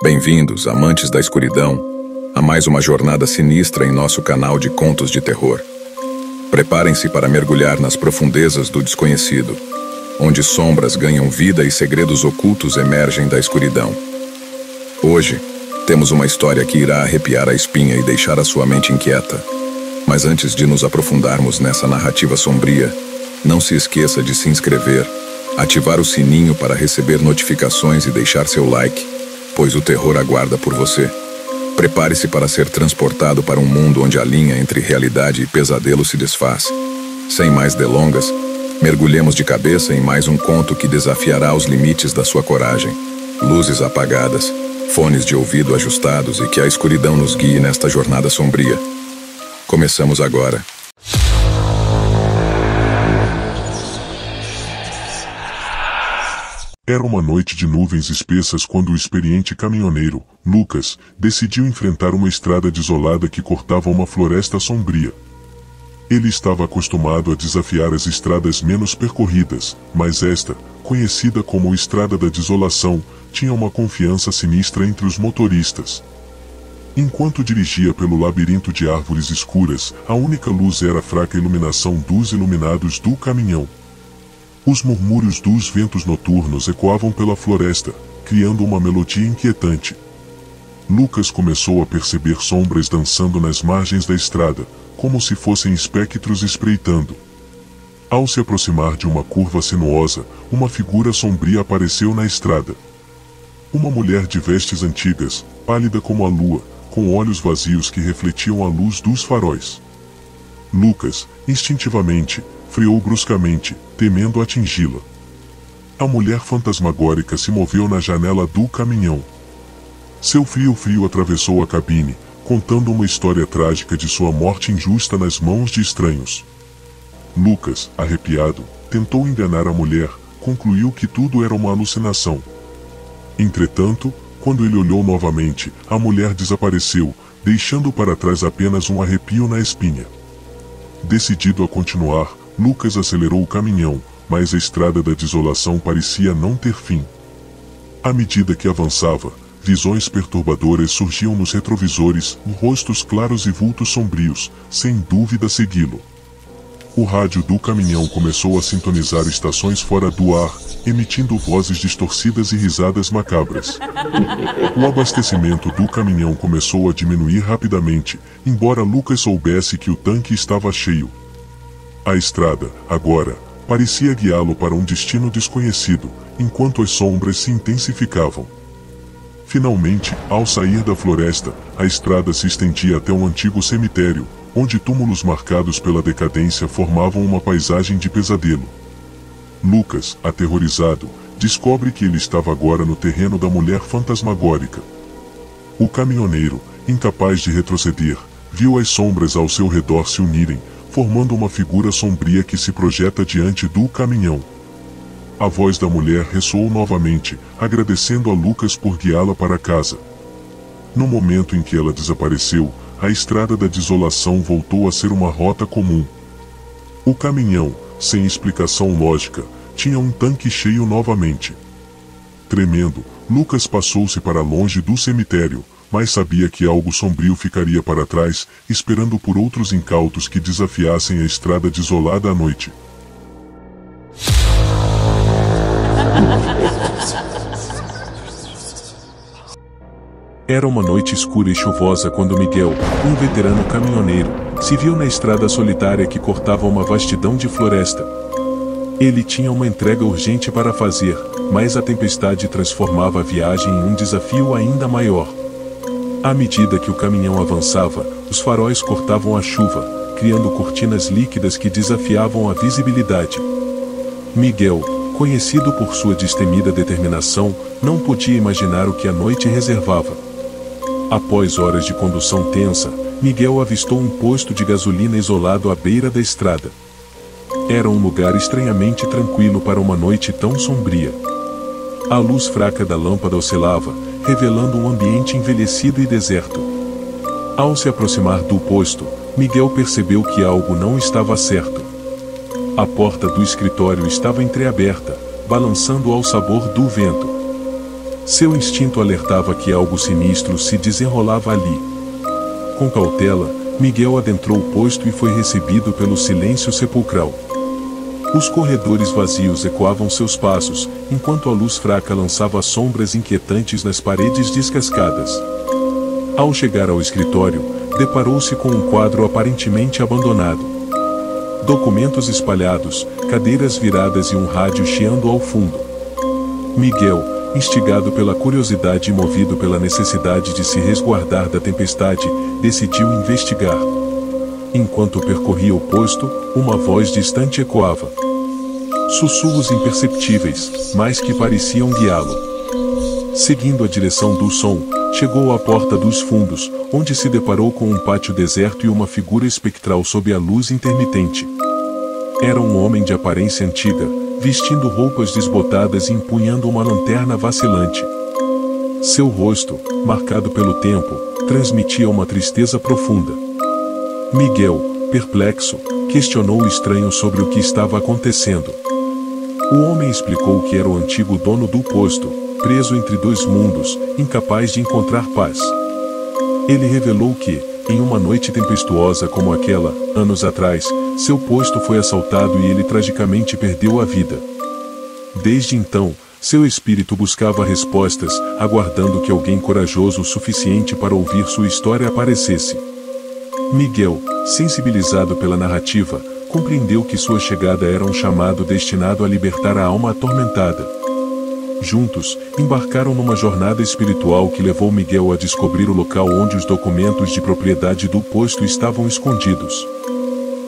Bem-vindos, amantes da escuridão, a mais uma jornada sinistra em nosso canal de contos de terror. Preparem-se para mergulhar nas profundezas do desconhecido, onde sombras ganham vida e segredos ocultos emergem da escuridão. Hoje, temos uma história que irá arrepiar a espinha e deixar a sua mente inquieta. Mas antes de nos aprofundarmos nessa narrativa sombria, não se esqueça de se inscrever, ativar o sininho para receber notificações e deixar seu like, pois o terror aguarda por você. Prepare-se para ser transportado para um mundo onde a linha entre realidade e pesadelo se desfaz. Sem mais delongas, mergulhemos de cabeça em mais um conto que desafiará os limites da sua coragem. Luzes apagadas, fones de ouvido ajustados e que a escuridão nos guie nesta jornada sombria. Começamos agora. Era uma noite de nuvens espessas quando o experiente caminhoneiro, Lucas, decidiu enfrentar uma estrada desolada que cortava uma floresta sombria. Ele estava acostumado a desafiar as estradas menos percorridas, mas esta, conhecida como Estrada da Desolação, tinha uma confiança sinistra entre os motoristas. Enquanto dirigia pelo labirinto de árvores escuras, a única luz era a fraca iluminação dos iluminados do caminhão. Os murmúrios dos ventos noturnos ecoavam pela floresta, criando uma melodia inquietante. Lucas começou a perceber sombras dançando nas margens da estrada, como se fossem espectros espreitando. Ao se aproximar de uma curva sinuosa, uma figura sombria apareceu na estrada. Uma mulher de vestes antigas, pálida como a lua, com olhos vazios que refletiam a luz dos faróis. Lucas, instintivamente, freou bruscamente, temendo atingi-la. A mulher fantasmagórica se moveu na janela do caminhão. Seu frio atravessou a cabine, contando uma história trágica de sua morte injusta nas mãos de estranhos. Lucas, arrepiado, tentou enganar a mulher, concluiu que tudo era uma alucinação. Entretanto, quando ele olhou novamente, a mulher desapareceu, deixando para trás apenas um arrepio na espinha. Decidido a continuar, Lucas acelerou o caminhão, mas a estrada da desolação parecia não ter fim. À medida que avançava, visões perturbadoras surgiam nos retrovisores, rostos claros e vultos sombrios, sem dúvida segui-lo. O rádio do caminhão começou a sintonizar estações fora do ar, emitindo vozes distorcidas e risadas macabras. O abastecimento do caminhão começou a diminuir rapidamente, embora Lucas soubesse que o tanque estava cheio. A estrada, agora, parecia guiá-lo para um destino desconhecido, enquanto as sombras se intensificavam. Finalmente, ao sair da floresta, a estrada se estendia até um antigo cemitério, onde túmulos marcados pela decadência formavam uma paisagem de pesadelo. Lucas, aterrorizado, descobre que ele estava agora no terreno da mulher fantasmagórica. O caminhoneiro, incapaz de retroceder, viu as sombras ao seu redor se unirem, formando uma figura sombria que se projeta diante do caminhão. A voz da mulher ressoou novamente, agradecendo a Lucas por guiá-la para casa. No momento em que ela desapareceu, a estrada da desolação voltou a ser uma rota comum. O caminhão, sem explicação lógica, tinha um tanque cheio novamente. Tremendo, Lucas passou-se para longe do cemitério, mas sabia que algo sombrio ficaria para trás, esperando por outros incautos que desafiassem a estrada desolada à noite. Era uma noite escura e chuvosa quando Miguel, um veterano caminhoneiro, se viu na estrada solitária que cortava uma vastidão de floresta. Ele tinha uma entrega urgente para fazer, mas a tempestade transformava a viagem em um desafio ainda maior. À medida que o caminhão avançava, os faróis cortavam a chuva, criando cortinas líquidas que desafiavam a visibilidade. Miguel, conhecido por sua destemida determinação, não podia imaginar o que a noite reservava. Após horas de condução tensa, Miguel avistou um posto de gasolina isolado à beira da estrada. Era um lugar estranhamente tranquilo para uma noite tão sombria. A luz fraca da lâmpada oscilava, revelando um ambiente envelhecido e deserto. Ao se aproximar do posto, Miguel percebeu que algo não estava certo. A porta do escritório estava entreaberta, balançando ao sabor do vento. Seu instinto alertava que algo sinistro se desenrolava ali. Com cautela, Miguel adentrou o posto e foi recebido pelo silêncio sepulcral. Os corredores vazios ecoavam seus passos, enquanto a luz fraca lançava sombras inquietantes nas paredes descascadas. Ao chegar ao escritório, deparou-se com um quadro aparentemente abandonado. Documentos espalhados, cadeiras viradas e um rádio chiando ao fundo. Miguel, instigado pela curiosidade e movido pela necessidade de se resguardar da tempestade, decidiu investigar. Enquanto percorria o posto, uma voz distante ecoava. Sussurros imperceptíveis, mas que pareciam guiá-lo. Seguindo a direção do som, chegou à porta dos fundos, onde se deparou com um pátio deserto e uma figura espectral sob a luz intermitente. Era um homem de aparência antiga, vestindo roupas desbotadas e empunhando uma lanterna vacilante. Seu rosto, marcado pelo tempo, transmitia uma tristeza profunda. Miguel, perplexo, questionou o estranho sobre o que estava acontecendo. O homem explicou que era o antigo dono do posto, preso entre dois mundos, incapaz de encontrar paz. Ele revelou que, em uma noite tempestuosa como aquela, anos atrás, seu posto foi assaltado e ele tragicamente perdeu a vida. Desde então, seu espírito buscava respostas, aguardando que alguém corajoso o suficiente para ouvir sua história aparecesse. Miguel, sensibilizado pela narrativa, compreendeu que sua chegada era um chamado destinado a libertar a alma atormentada. Juntos, embarcaram numa jornada espiritual que levou Miguel a descobrir o local onde os documentos de propriedade do posto estavam escondidos.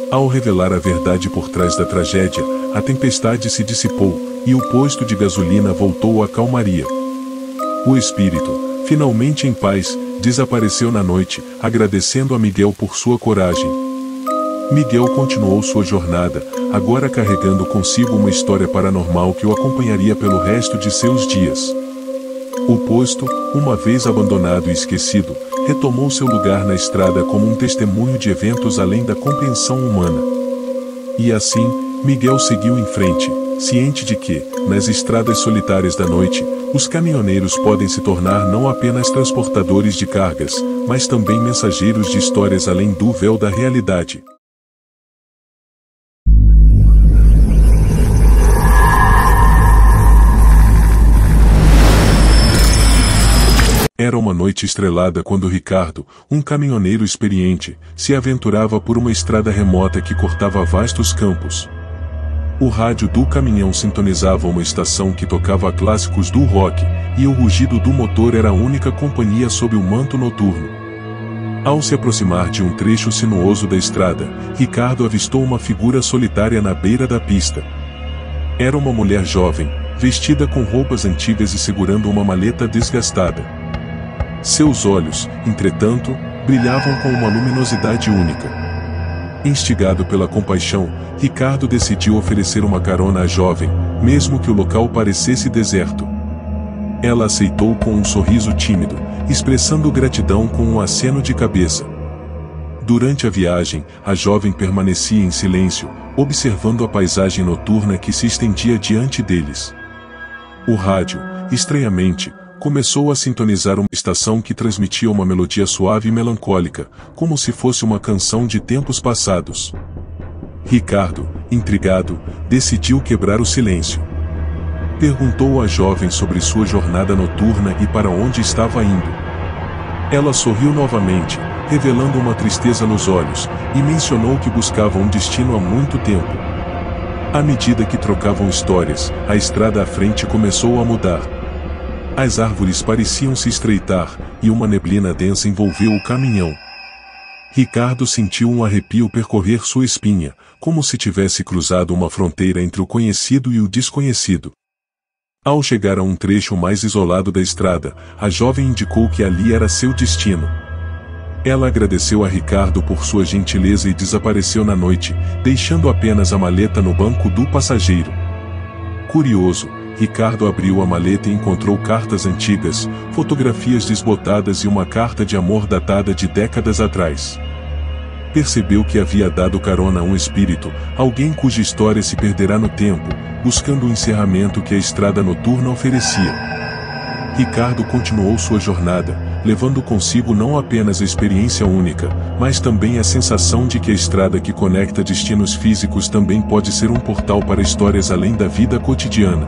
Ao revelar a verdade por trás da tragédia, a tempestade se dissipou, e o posto de gasolina voltou à calmaria. O espírito, finalmente em paz, desapareceu na noite, agradecendo a Miguel por sua coragem. Miguel continuou sua jornada, agora carregando consigo uma história paranormal que o acompanharia pelo resto de seus dias. O posto, uma vez abandonado e esquecido, retomou seu lugar na estrada como um testemunho de eventos além da compreensão humana. E assim, Miguel seguiu em frente, ciente de que, nas estradas solitárias da noite, os caminhoneiros podem se tornar não apenas transportadores de cargas, mas também mensageiros de histórias além do véu da realidade. Era uma noite estrelada quando Ricardo, um caminhoneiro experiente, se aventurava por uma estrada remota que cortava vastos campos. O rádio do caminhão sintonizava uma estação que tocava clássicos do rock, e o rugido do motor era a única companhia sob o manto noturno. Ao se aproximar de um trecho sinuoso da estrada, Ricardo avistou uma figura solitária na beira da pista. Era uma mulher jovem, vestida com roupas antigas e segurando uma maleta desgastada. Seus olhos, entretanto, brilhavam com uma luminosidade única. Instigado pela compaixão, Ricardo decidiu oferecer uma carona à jovem, mesmo que o local parecesse deserto. Ela aceitou com um sorriso tímido, expressando gratidão com um aceno de cabeça. Durante a viagem, a jovem permanecia em silêncio, observando a paisagem noturna que se estendia diante deles. O rádio, estranhamente, começou a sintonizar uma estação que transmitia uma melodia suave e melancólica, como se fosse uma canção de tempos passados. Ricardo, intrigado, decidiu quebrar o silêncio. Perguntou à jovem sobre sua jornada noturna e para onde estava indo. Ela sorriu novamente, revelando uma tristeza nos olhos, e mencionou que buscava um destino há muito tempo. À medida que trocavam histórias, a estrada à frente começou a mudar. As árvores pareciam se estreitar, e uma neblina densa envolveu o caminhão. Ricardo sentiu um arrepio percorrer sua espinha, como se tivesse cruzado uma fronteira entre o conhecido e o desconhecido. Ao chegar a um trecho mais isolado da estrada, a jovem indicou que ali era seu destino. Ela agradeceu a Ricardo por sua gentileza e desapareceu na noite, deixando apenas a maleta no banco do passageiro. Curioso, Ricardo abriu a maleta e encontrou cartas antigas, fotografias desbotadas e uma carta de amor datada de décadas atrás. Percebeu que havia dado carona a um espírito, alguém cuja história se perderá no tempo, buscando o encerramento que a estrada noturna oferecia. Ricardo continuou sua jornada, levando consigo não apenas a experiência única, mas também a sensação de que a estrada que conecta destinos físicos também pode ser um portal para histórias além da vida cotidiana.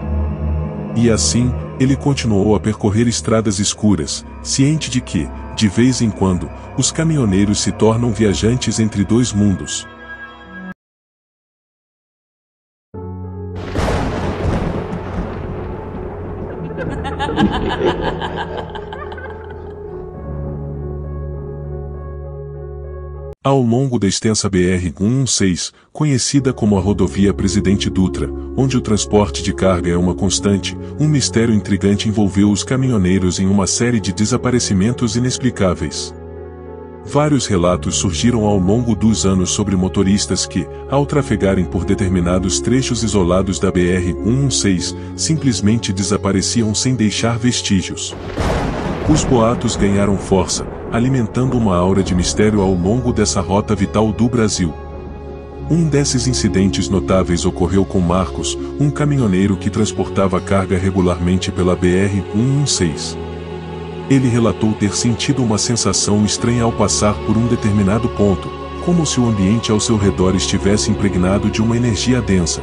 E assim, ele continuou a percorrer estradas escuras, ciente de que, de vez em quando, os caminhoneiros se tornam viajantes entre dois mundos. Ao longo da extensa BR-116, conhecida como a rodovia Presidente Dutra, onde o transporte de carga é uma constante, um mistério intrigante envolveu os caminhoneiros em uma série de desaparecimentos inexplicáveis. Vários relatos surgiram ao longo dos anos sobre motoristas que, ao trafegarem por determinados trechos isolados da BR-116, simplesmente desapareciam sem deixar vestígios. Os boatos ganharam força, alimentando uma aura de mistério ao longo dessa rota vital do Brasil. Um desses incidentes notáveis ocorreu com Marcos, um caminhoneiro que transportava carga regularmente pela BR-116. Ele relatou ter sentido uma sensação estranha ao passar por um determinado ponto, como se o ambiente ao seu redor estivesse impregnado de uma energia densa.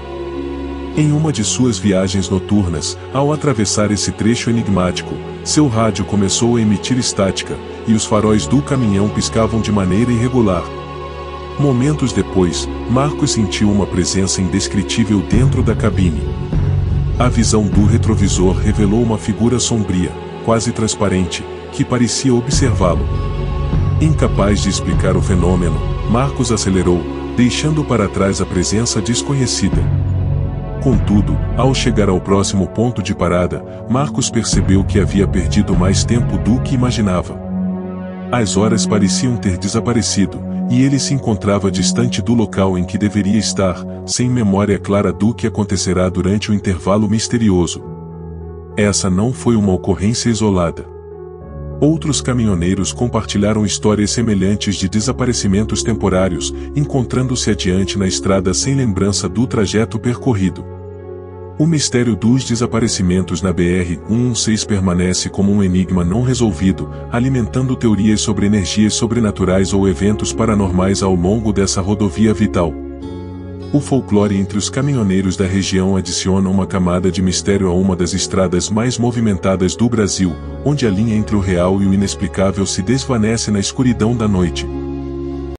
Em uma de suas viagens noturnas, ao atravessar esse trecho enigmático, seu rádio começou a emitir estática, e os faróis do caminhão piscavam de maneira irregular. Momentos depois, Marcos sentiu uma presença indescritível dentro da cabine. A visão do retrovisor revelou uma figura sombria, quase transparente, que parecia observá-lo. Incapaz de explicar o fenômeno, Marcos acelerou, deixando para trás a presença desconhecida. Contudo, ao chegar ao próximo ponto de parada, Marcos percebeu que havia perdido mais tempo do que imaginava. As horas pareciam ter desaparecido, e ele se encontrava distante do local em que deveria estar, sem memória clara do que acontecerá durante o intervalo misterioso. Essa não foi uma ocorrência isolada. Outros caminhoneiros compartilharam histórias semelhantes de desaparecimentos temporários, encontrando-se adiante na estrada sem lembrança do trajeto percorrido. O mistério dos desaparecimentos na BR-116 permanece como um enigma não resolvido, alimentando teorias sobre energias sobrenaturais ou eventos paranormais ao longo dessa rodovia vital. O folclore entre os caminhoneiros da região adiciona uma camada de mistério a uma das estradas mais movimentadas do Brasil, onde a linha entre o real e o inexplicável se desvanece na escuridão da noite.